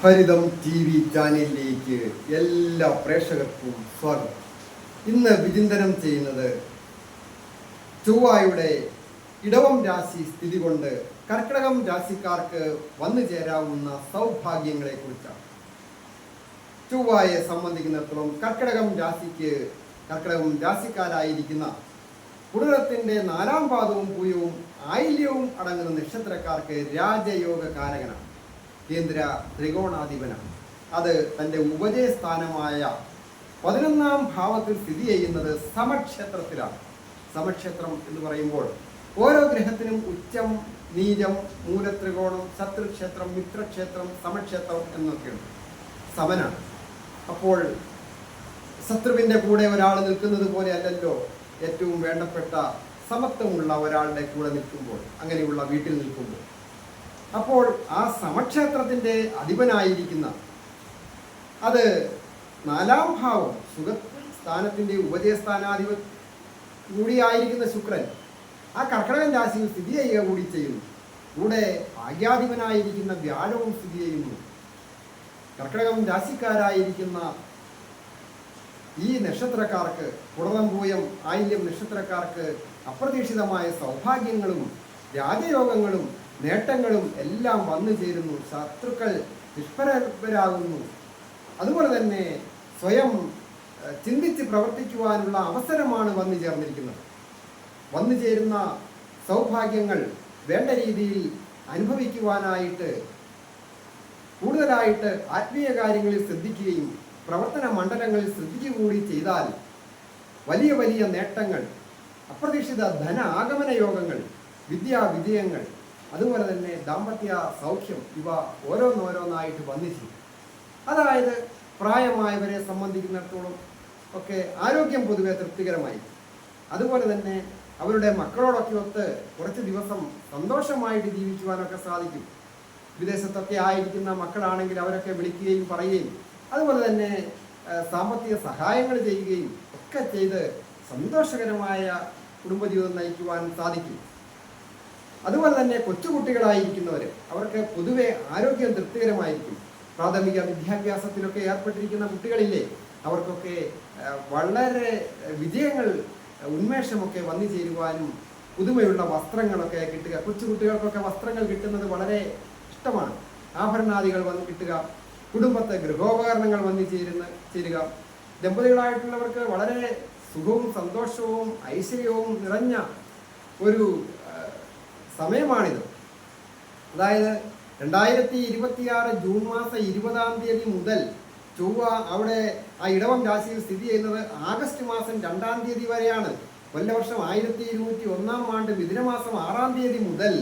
ഹരിതം TV ചാനലിലേക്ക് എല്ലാ പ്രേക്ഷകർക്കും സ്വാഗതം. ഇന്ന് വിചിന്തനം ചെയ്യുന്നത് ചൊവ്വയുടെ ഇടവം രാശി സ്ഥിതി കൊണ്ട് കർക്കിടകം രാശിക്കാർക്ക് വന്നു ചേരാവുന്ന സൗഭാഗ്യങ്ങളെ കുറിച്ചാണ്. ചൊവ്വയെ സംബന്ധിക്കുന്നിടത്തോളം കർക്കിടകം രാശിക്കാരായിരിക്കുന്ന പുണരത്തിന്റെ 4-ാം പാദവും പൂയവും ആയില്യവും അടങ്ങുന്ന നക്ഷത്രക്കാർക്ക് രാജയോഗ കാരകനാണ്. കേന്ദ്ര ത്രികോണാധിപനാണ്. അത് തൻ്റെ ഉപജയസ്ഥാനമായ 11-ാം ഭാവത്തിൽ സ്ഥിതി ചെയ്യുന്നത് സമക്ഷേത്രത്തിലാണ്. സമക്ഷേത്രം എന്ന് പറയുമ്പോൾ ഓരോ ഗ്രഹത്തിനും ഉച്ചം, നീചം, മൂലത്രികോണം, ശത്രുക്ഷേത്രം, മിത്രക്ഷേത്രം, സമക്ഷേത്രം എന്നൊക്കെയുണ്ട്. സമനാണ്. അപ്പോൾ ശത്രുവിൻ്റെ കൂടെ ഒരാൾ നിൽക്കുന്നത് പോലെ അല്ലല്ലോ ഏറ്റവും വേണ്ടപ്പെട്ട സമത്വമുള്ള ഒരാളുടെ കൂടെ നിൽക്കുമ്പോൾ, അങ്ങനെയുള്ള വീട്ടിൽ നിൽക്കുമ്പോൾ. അപ്പോൾ ആ സമക്ഷേത്രത്തിൻ്റെ അധിപനായിരിക്കുന്ന അത് 4-ാം ഭാവം സുഖസ്ഥാനത്തിൻ്റെ ഉപജയസ്ഥാനാധിപൻ കൂടിയായിരിക്കുന്ന ശുക്രൻ ആ കർക്കിടകൻ രാശിയിൽ സ്ഥിതി ചെയ്യുക കൂടി ചെയ്യുന്നു. കൂടെ ഭാഗ്യാധിപനായിരിക്കുന്ന വ്യാഴവും സ്ഥിതി ചെയ്യുന്നു. കർക്കിടകം രാശിക്കാരായിരിക്കുന്ന ഈ നക്ഷത്രക്കാർക്ക്, പുണർതം പൂയം ആയില്യം നക്ഷത്രക്കാർക്ക് അപ്രതീക്ഷിതമായ സൗഭാഗ്യങ്ങളും രാജയോഗങ്ങളും നേട്ടങ്ങളും എല്ലാം വന്നു ചേരുന്നു. ശത്രുക്കൾ നിഷ്പ്രഭരാകുന്നു. അതുപോലെ തന്നെ സ്വയം ചിന്തിച്ച് പ്രവർത്തിക്കുവാനുള്ള അവസരമാണ് വന്നു ചേർന്നിരിക്കുന്നത്. വന്നു ചേരുന്ന സൗഭാഗ്യങ്ങൾ വേണ്ട രീതിയിൽ അനുഭവിക്കുവാനായിട്ട് കൂടുതലായിട്ട് ആത്മീയ കാര്യങ്ങളിൽ ശ്രദ്ധിക്കുകയും പ്രവർത്തന മണ്ഡലങ്ങളിൽ ശ്രദ്ധിക്കുകകൂടി ചെയ്താൽ വലിയ വലിയ നേട്ടങ്ങൾ, അപ്രതീക്ഷിത ധന ആഗമന യോഗങ്ങൾ, വിദ്യാവിജയങ്ങൾ, അതുപോലെ തന്നെ ദാമ്പത്യ സൗഖ്യം, ഇവ ഓരോന്നോരോന്നായിട്ട് വന്നിച്ചു. അതായത് പ്രായമായവരെ സംബന്ധിക്കുന്നിടത്തോളം ഒക്കെ ആരോഗ്യം പൊതുവെ തൃപ്തികരമായി, അതുപോലെ തന്നെ അവരുടെ മക്കളോടൊക്കെ ഒത്ത് കുറച്ച് ദിവസം സന്തോഷമായിട്ട് ജീവിക്കുവാനൊക്കെ സാധിക്കും. വിദേശത്തൊക്കെ ആയിരിക്കുന്ന മക്കളാണെങ്കിൽ അവരൊക്കെ വിളിക്കുകയും പറയുകയും അതുപോലെ തന്നെ സാമ്പത്തിക സഹായങ്ങൾ ചെയ്യുകയും ഒക്കെ ചെയ്ത് സന്തോഷകരമായ കുടുംബജീവിതം നയിക്കുവാൻ സാധിക്കും. അതുപോലെ തന്നെ കൊച്ചുകുട്ടികളായിരിക്കുന്നവർ, അവർക്ക് പൊതുവെ ആരോഗ്യം തൃപ്തികരമായിരിക്കും. പ്രാഥമിക വിദ്യാഭ്യാസത്തിലൊക്കെ ഏർപ്പെട്ടിരിക്കുന്ന കുട്ടികളില്ലേ, അവർക്കൊക്കെ വളരെ വിജയങ്ങൾ, ഉന്മേഷമൊക്കെ വന്നു ചേരുവാനും പുതുമയുള്ള വസ്ത്രങ്ങളൊക്കെ കിട്ടുക. കൊച്ചുകുട്ടികൾക്കൊക്കെ വസ്ത്രങ്ങൾ കിട്ടുന്നത് വളരെ ഇഷ്ടമാണ്. ആഭരണാദികൾ വന്ന് കിട്ടുക, കുടുംബത്തെ ഗൃഹോപകരണങ്ങൾ വന്നു ചേരുക. ദമ്പതികളായിട്ടുള്ളവർക്ക് വളരെ സുഖവും സന്തോഷവും ഐശ്വര്യവും നിറഞ്ഞ ഒരു സമയമാണിത്. അതായത് 2026 ജൂൺ മാസം 20-ാം തീയതി മുതൽ ചൊവ്വ അവിടെ ആ ഇടവം രാശിയിൽ സ്ഥിതി ചെയ്യുന്നത് ആഗസ്റ്റ് മാസം 2-ാം തീയതി വരെയാണ്. കൊല്ലവർഷം 1201-ാം ആണ്ട് മിഥുനമാസം 6-ാം തീയതി മുതൽ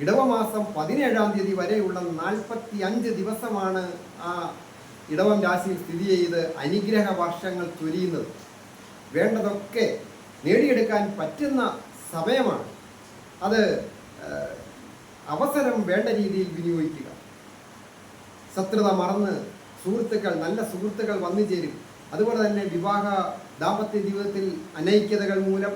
ഇടവമാസം 17-ാം തീയതി വരെയുള്ള 45 ദിവസമാണ് ആ ഇടവം രാശിയിൽ സ്ഥിതി ചെയ്ത് അനുഗ്രഹ വർഷങ്ങൾ ചൊരിയുന്നത്. വേണ്ടതൊക്കെ നേടിയെടുക്കാൻ പറ്റുന്ന സമയമാണ്. അത് അവസരം വേണ്ട രീതിയിൽ വിനിയോഗിക്കുക. ശത്രുത മറന്ന് നല്ല സുഹൃത്തുക്കൾ വന്നു ചേരും. അതുപോലെ തന്നെ വിവാഹ ദാമ്പത്യ ജീവിതത്തിൽ അനൈക്യതകൾ മൂലം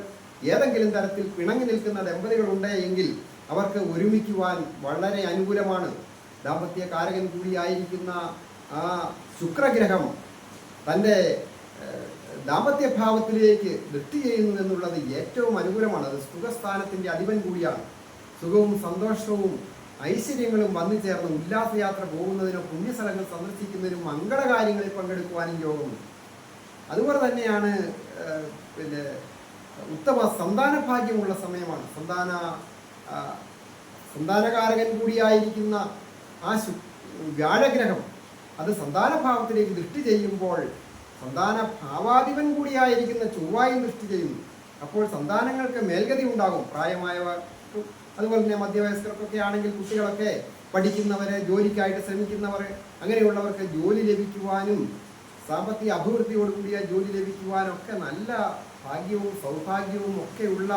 ഏതെങ്കിലും തരത്തിൽ പിണങ്ങി നിൽക്കുന്ന ദമ്പതികളുണ്ട് എങ്കിൽ അവർക്ക് ഒരുമിക്കുവാൻ വളരെ അനുകൂലമാണ്. ദാമ്പത്യ കാരകൻ കൂടിയായിരിക്കുന്ന ആ ശുക്രഗ്രഹം തൻ്റെ ദാമ്പത്യ ഭാവത്തിലേക്ക് ദൃഷ്ടി ചെയ്യുന്നു എന്നുള്ളത് ഏറ്റവും അനുകൂലമാണ്. അത് സുഖസ്ഥാനത്തിൻ്റെ അധിപൻ കൂടിയാണ്. സുഖവും സന്തോഷവും ഐശ്വര്യങ്ങളും വന്നു ചേർന്ന് ഉല്ലാസയാത്ര പോകുന്നതിനോ പുണ്യസ്ഥലങ്ങൾ സന്ദർശിക്കുന്നതിനും മംഗളകാര്യങ്ങളിൽ പങ്കെടുക്കുവാനും യോഗമുണ്ട്. അതുപോലെ തന്നെയാണ് ഉത്തമ സന്താന ഭാഗ്യമുള്ള സമയമാണ്. സന്താനകാരകൻ കൂടിയായിരിക്കുന്ന ആ വ്യാഴഗ്രഹം അത് സന്താനഭാവത്തിലേക്ക് ദൃഷ്ടി ചെയ്യുമ്പോൾ സന്താന ഭാവാധിപൻ കൂടിയായിരിക്കുന്ന ചൊവ്വയും ദൃഷ്ടി ചെയ്യുന്നു. അപ്പോൾ സന്താനങ്ങൾക്ക് മേൽഗതി ഉണ്ടാകും. പ്രായമായവർക്കും അതുപോലെ തന്നെ മധ്യവയസ്കർക്കൊക്കെ ആണെങ്കിൽ കുട്ടികളൊക്കെ പഠിക്കുന്നവരെ, ജോലിക്കായിട്ട് ശ്രമിക്കുന്നവർ, അങ്ങനെയുള്ളവർക്ക് ജോലി ലഭിക്കുവാനും സാമ്പത്തിക അഭിവൃദ്ധിയോടുകൂടിയ ജോലി ലഭിക്കുവാനും ഒക്കെ നല്ല ഭാഗ്യവും സൗഭാഗ്യവും ഒക്കെയുള്ള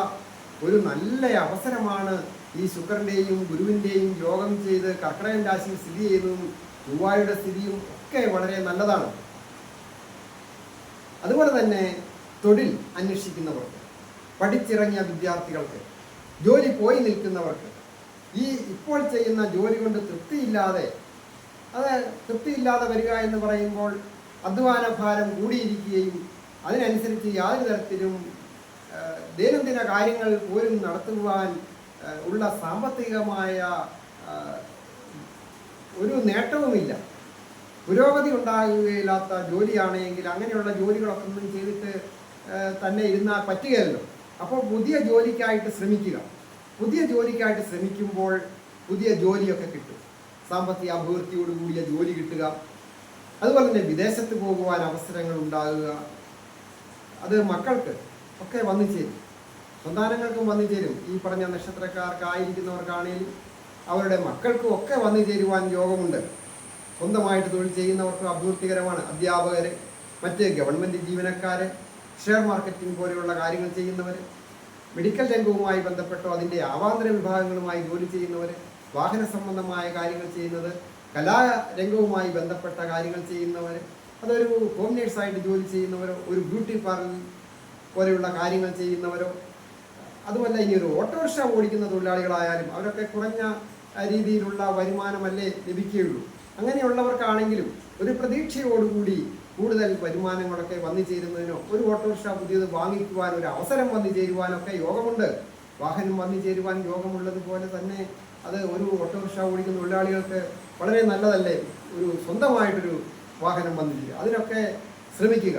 ഒരു നല്ല അവസരമാണ്. ഈ ശുക്രൻ്റെയും ഗുരുവിൻ്റെയും യോഗം ചെയ്ത് കർക്കിടകൻ രാശിയിൽ സ്ഥിതി ചെയ്യുന്നതും ചൊവ്വയുടെ സ്ഥിതിയും ഒക്കെ വളരെ നല്ലതാണ്. അതുപോലെ തന്നെ തൊഴിൽ അന്വേഷിക്കുന്നവർക്ക്, പഠിച്ചിറങ്ങിയ വിദ്യാർത്ഥികൾക്ക്, ജോലി പോയി നിൽക്കുന്നവർക്ക്, ഈ ഇപ്പോൾ ചെയ്യുന്ന ജോലി കൊണ്ട് തൃപ്തിയില്ലാതെ അത് തൃപ്തിയില്ലാതെ വരിക എന്ന് പറയുമ്പോൾ അധ്വാന ഭാരം കൂടിയിരിക്കുകയും അതിനനുസരിച്ച് യാതൊരു തരത്തിലും ദൈനംദിന കാര്യങ്ങൾ പോലും നടത്തുവാൻ ഉള്ള സാമ്പത്തികമായ ഒരു നേട്ടവുമില്ല. പുരോഗതി ഉണ്ടാകുകയില്ലാത്ത ജോലിയാണെങ്കിൽ അങ്ങനെയുള്ള ജോലികളൊക്കെ ഒന്നും ചെയ്തിട്ട് തന്നെ ഇരുന്നാൽ പറ്റുകയല്ലോ. അപ്പോൾ പുതിയ ജോലിക്കായിട്ട് ശ്രമിക്കുക. പുതിയ ജോലിക്കായിട്ട് ശ്രമിക്കുമ്പോൾ പുതിയ ജോലിയൊക്കെ കിട്ടും. സാമ്പത്തിക അഭിവൃദ്ധിയോടുകൂടിയ ജോലി കിട്ടുക, അതുപോലെ തന്നെ വിദേശത്ത് പോകുവാൻ അവസരങ്ങൾ ഉണ്ടാകുക, അത് മക്കൾക്ക് ഒക്കെ വന്നു ചേരും, സന്താനങ്ങൾക്കും വന്നു ചേരും. ഈ പറഞ്ഞ നക്ഷത്രക്കാർക്കായിരിക്കുന്നവർക്കാണെങ്കിലും അവരുടെ മക്കൾക്കും ഒക്കെ വന്നു ചേരുവാൻ യോഗമുണ്ട്. സ്വന്തമായിട്ട് തൊഴിൽ ചെയ്യുന്നവർക്കും അഭിവൃദ്ധികരമാണ്. അധ്യാപകർ, മറ്റ് ഗവൺമെൻറ് ജീവനക്കാർ, ഷെയർ മാർക്കറ്റിംഗ് പോലെയുള്ള കാര്യങ്ങൾ ചെയ്യുന്നവർ, മെഡിക്കൽ രംഗവുമായി ബന്ധപ്പെട്ടോ അതിൻ്റെ ആവാന്തര വിഭാഗങ്ങളുമായി ജോലി ചെയ്യുന്നവർ, വാഹന സംബന്ധമായ കാര്യങ്ങൾ ചെയ്യുന്നത്, കലാരംഗവുമായി ബന്ധപ്പെട്ട കാര്യങ്ങൾ ചെയ്യുന്നവർ, അതൊരു ഹോം നേഴ്സായിട്ട് ജോലി ചെയ്യുന്നവരോ, ഒരു ബ്യൂട്ടി പാർലർ പോലെയുള്ള കാര്യങ്ങൾ ചെയ്യുന്നവരോ, അതുമല്ല ഇനി ഒരു ഓട്ടോറിക്ഷ ഓടിക്കുന്ന തൊഴിലാളികളായാലും അവരൊക്കെ കുറഞ്ഞ രീതിയിലുള്ള വരുമാനമല്ലേ ലഭിക്കുകയുള്ളൂ. അങ്ങനെയുള്ളവർക്കാണെങ്കിലും ഒരു പ്രതീക്ഷയോടുകൂടി കൂടുതൽ വരുമാനങ്ങളൊക്കെ വന്നു ചേരുന്നതിനോ, ഒരു ഓട്ടോറിക്ഷ പുതിയത് വാങ്ങിക്കുവാൻ ഒരു അവസരം വന്നു ചേരുവാനൊക്കെ യോഗമുണ്ട്. വാഹനം വന്നു ചേരുവാൻ യോഗമുള്ളതുപോലെ തന്നെ അത് ഒരു ഓട്ടോറിക്ഷ ഓടിക്കുന്ന തൊഴിലാളികൾക്ക് വളരെ നല്ലതല്ലേ, ഒരു സ്വന്തമായിട്ടൊരു വാഹനം വന്നു ചേരുക. അതിനൊക്കെ ശ്രമിക്കുക.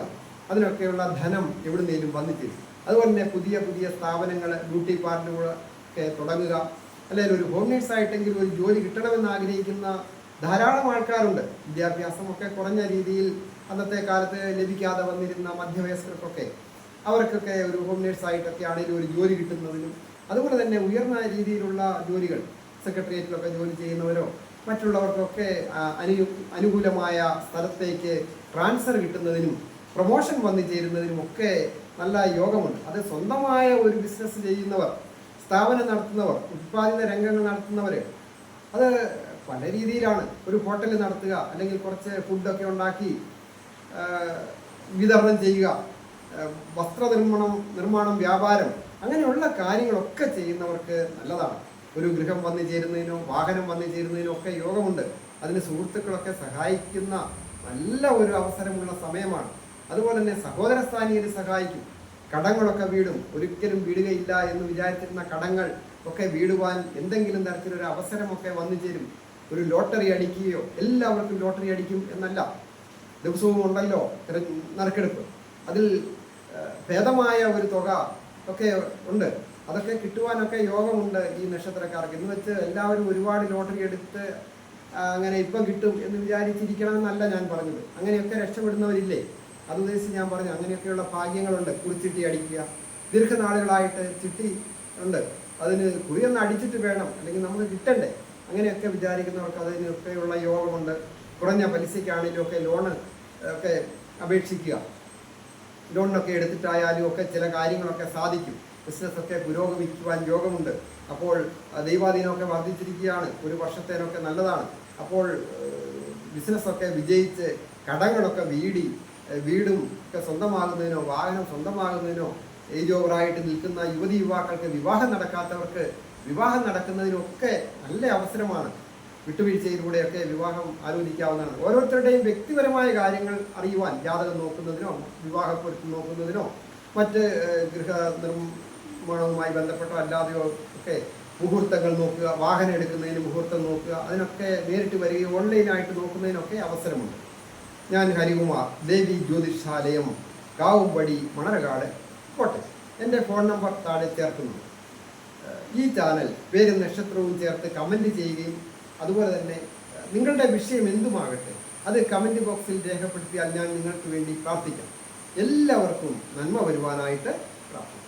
അതിനൊക്കെയുള്ള ധനം എവിടുന്നേലും വന്നു ചേരും. അതുപോലെ തന്നെ പുതിയ പുതിയ സ്ഥാപനങ്ങൾ, ബ്യൂട്ടി പാർലറുകളൊക്കെ തുടങ്ങുക. അല്ലെങ്കിൽ ഒരു ഹോം നേഴ്സായിട്ടെങ്കിലും ഒരു ജോലി കിട്ടണമെന്ന് ആഗ്രഹിക്കുന്ന ധാരാളം ആൾക്കാരുണ്ട്. വിദ്യാഭ്യാസമൊക്കെ കുറഞ്ഞ രീതിയിൽ അന്നത്തെ കാലത്ത് ലഭിക്കാതെ വന്നിരുന്ന മധ്യവയസ്കർക്കൊക്കെ അവർക്കൊക്കെ ഒരു ഹോം നേഴ്സായിട്ടൊക്കെ ആണെങ്കിലും ഒരു ജോലി കിട്ടുന്നതിനും, അതുപോലെ തന്നെ ഉയർന്ന രീതിയിലുള്ള ജോലികൾ സെക്രട്ടേറിയറ്റിലൊക്കെ ജോലി ചെയ്യുന്നവരോ മറ്റുള്ളവർക്കൊക്കെ അനുകൂലമായ സ്ഥലത്തേക്ക് ട്രാൻസ്ഫർ കിട്ടുന്നതിനും പ്രൊമോഷൻ വന്നു ചേരുന്നതിനും ഒക്കെ നല്ല യോഗമുണ്ട്. അത് സ്വന്തമായ ഒരു ബിസിനസ് ചെയ്യുന്നവർ, സ്ഥാപനം നടത്തുന്നവർ, ഉത്പാദന രംഗങ്ങൾ നടത്തുന്നവർ, അത് പല രീതിയിലാണ്. ഒരു ഹോട്ടൽ നടത്തുക, അല്ലെങ്കിൽ കുറച്ച് ഫുഡൊക്കെ ഉണ്ടാക്കി വിതരണം ചെയ്യുക, നിർമ്മാണം, വ്യാപാരം, അങ്ങനെയുള്ള കാര്യങ്ങളൊക്കെ ചെയ്യുന്നവർക്ക് നല്ലതാണ്. ഒരു ഗൃഹം വന്നു ചേരുന്നതിനോ വാഹനം വന്നു ചേരുന്നതിനോ ഒക്കെ യോഗമുണ്ട്. അതിന് സുഹൃത്തുക്കളൊക്കെ സഹായിക്കുന്ന നല്ല ഒരു അവസരമുള്ള സമയമാണ്. അതുപോലെ തന്നെ സഹോദര സ്ഥാനീയരെ സഹായിക്കും. കടങ്ങളൊക്കെ വീടും. ഒരിക്കലും വീടുകയില്ല എന്ന് വിചാരിച്ചിരുന്ന കടങ്ങൾ ഒക്കെ വീടുവാൻ എന്തെങ്കിലും തരത്തിലൊരു അവസരമൊക്കെ വന്നു ചേരും. ഒരു ലോട്ടറി അടിക്കുകയോ, എല്ലാവർക്കും ലോട്ടറി അടിക്കും എന്നല്ല, ദിവസവും ഉണ്ടല്ലോ നറുക്കെടുപ്പ്, അതിൽ ഭേദമായ ഒരു തുക ഒക്കെ ഉണ്ട്. അതൊക്കെ കിട്ടുവാനൊക്കെ യോഗമുണ്ട് ഈ നക്ഷത്രക്കാർക്ക്. എന്ന് വെച്ച് എല്ലാവരും ഒരുപാട് ലോട്ടറി എടുത്ത് അങ്ങനെ ഇപ്പം കിട്ടും എന്ന് വിചാരിച്ചിരിക്കണമെന്നല്ല ഞാൻ പറഞ്ഞത്. അങ്ങനെയൊക്കെ രക്ഷപ്പെടുന്നവരില്ലേ, അതുദ്ദേശിച്ച് ഞാൻ പറഞ്ഞു. അങ്ങനെയൊക്കെയുള്ള ഭാഗ്യങ്ങളുണ്ട്. കുറിച്ചിട്ടി അടിക്കുക, ദീർഘനാളുകളായിട്ട് ചിട്ടി ഉണ്ട്, അതിന് കുറിയൊന്ന് അടിച്ചിട്ട് വേണം, അല്ലെങ്കിൽ നമുക്ക് കിട്ടണ്ടേ, അങ്ങനെയൊക്കെ വിചാരിക്കുന്നവർക്ക് അതിനൊക്കെയുള്ള യോഗമുണ്ട്. കുറഞ്ഞ പലിശയ്ക്കാണെങ്കിലും ഒക്കെ ലോണ് ഒക്കെ അപേക്ഷിക്കുക. ലോണിനൊക്കെ എടുത്തിട്ടായാലും ഒക്കെ ചില കാര്യങ്ങളൊക്കെ സാധിക്കും. ബിസിനസ്സൊക്കെ പുരോഗമിക്കുവാൻ യോഗമുണ്ട്. അപ്പോൾ ദൈവാധീനമൊക്കെ വർദ്ധിച്ചിരിക്കുകയാണ്. ഒരു വർഷത്തേനൊക്കെ നല്ലതാണ്. അപ്പോൾ ബിസിനസ്സൊക്കെ വിജയിച്ച് കടങ്ങളൊക്കെ വീടും ഒക്കെ സ്വന്തമാകുന്നതിനോ, വാഹനം സ്വന്തമാകുന്നതിനോ, ഏജ് ഓവറായിട്ട് നിൽക്കുന്ന യുവതി യുവാക്കൾക്ക്, വിവാഹം നടക്കാത്തവർക്ക് വിവാഹം നടക്കുന്നതിനൊക്കെ നല്ല അവസരമാണ്. വിട്ടുവീഴ്ചയിലൂടെയൊക്കെ വിവാഹം ആലോചിക്കാവുന്നതാണ്. ഓരോരുത്തരുടെയും വ്യക്തിപരമായ കാര്യങ്ങൾ അറിയുവാൻ ജാതകം നോക്കുന്നതിനോ, വിവാഹപ്പൊരുത്തം നോക്കുന്നതിനോ, മറ്റ് ഗൃഹ നിർമ്മാണവുമായി ബന്ധപ്പെട്ടോ അല്ലാതെയോ ഒക്കെ മുഹൂർത്തങ്ങൾ നോക്കുക, വാഹനം എടുക്കുന്നതിന് മുഹൂർത്തം നോക്കുക, അതിനൊക്കെ നേരിട്ട് വരികയും ഓൺലൈനായിട്ട് നോക്കുന്നതിനൊക്കെ അവസരമുണ്ട്. ഞാൻ ഹരികുമാർ, ദേവി ജ്യോതിഷാലയം, കാവുംപടി, മണരകാട്, കോട്ടയം. എൻ്റെ ഫോൺ നമ്പർ താഴെ ചേർക്കുന്നു. ഈ ചാനൽ പേരും നക്ഷത്രവും ചേർത്ത് കമൻറ്റ് ചെയ്യുകയും, അതുപോലെ തന്നെ നിങ്ങളുടെ വിഷയം എന്തുമാകട്ടെ അത് കമൻറ്റ് ബോക്സിൽ രേഖപ്പെടുത്തിയാൽ ഞാൻ നിങ്ങൾക്ക് വേണ്ടി പ്രാർത്ഥിക്കാം. എല്ലാവർക്കും നന്മ വരുവാനായിട്ട് പ്രാർത്ഥിക്കാം.